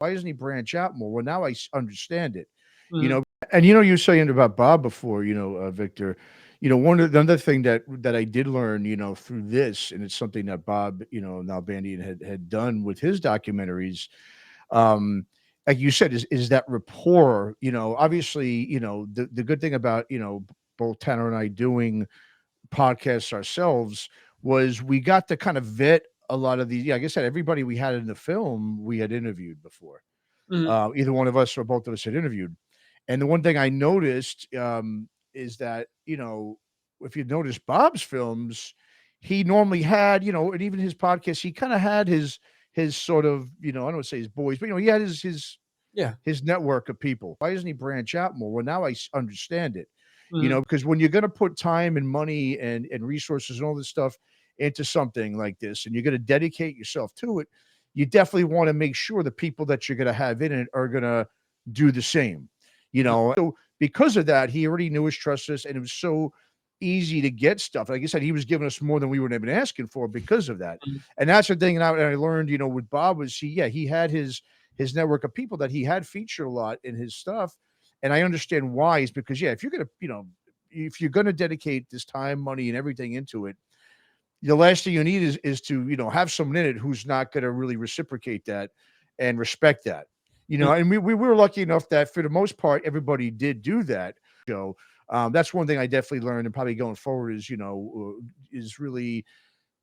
why doesn't he branch out more? Well, now understand it, you Mhm. know. And you were saying about Bob before, Victor. One of the other thing that I did learn, through this, and it's something that Bob, Nalbandian had done with his documentaries. Um, like you said, is that rapport. Obviously, the good thing about both Tanner and I doing podcasts ourselves was we got to kind of vet a lot of these. Yeah, like I said, everybody we had in the film we had interviewed before. Mhm. Either one of us or both of us had interviewed. And the one thing I noticed is that, if you notice Bob's films, he normally had, and even his podcast, he kind of had his sort of, I don't want to say his boys, but he had Yeah. his network of people. Why doesn't he branch out more? Well, now I understand it, Mhm. because when you're going to put time and money and resources and all this stuff into something like this, and you're going to dedicate yourself to it, you definitely want to make sure the people that you're going to have in it are going to do the same, Mhm. So because of that, he already knew his trust us, and it was so easy to get stuff. Like I said, he was giving us more than we would have been asking for because of that. Mhm. And that's the thing that I learned, with Bob was he had his network of people that he had featured a lot in his stuff. And I understand why is because, yeah, if you're gonna dedicate this time, money, and everything into it, the last thing you need is to, have someone in it who's not gonna really reciprocate that and respect that. Mhm. And we were lucky enough that for the most part, everybody did do that. So that's one thing I definitely learned, and probably going forward is really,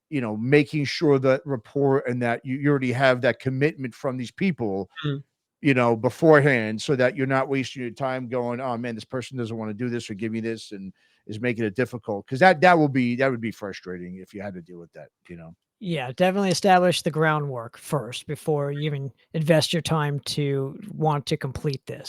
making sure that rapport and that you already have that commitment from these people, Mhm. beforehand, so that you're not wasting your time going, oh man, this person doesn't want to do this or give me this, and is making it difficult. Because that would be frustrating if you had to deal with that. Yeah, definitely establish the groundwork first before you even invest your time to want to complete this.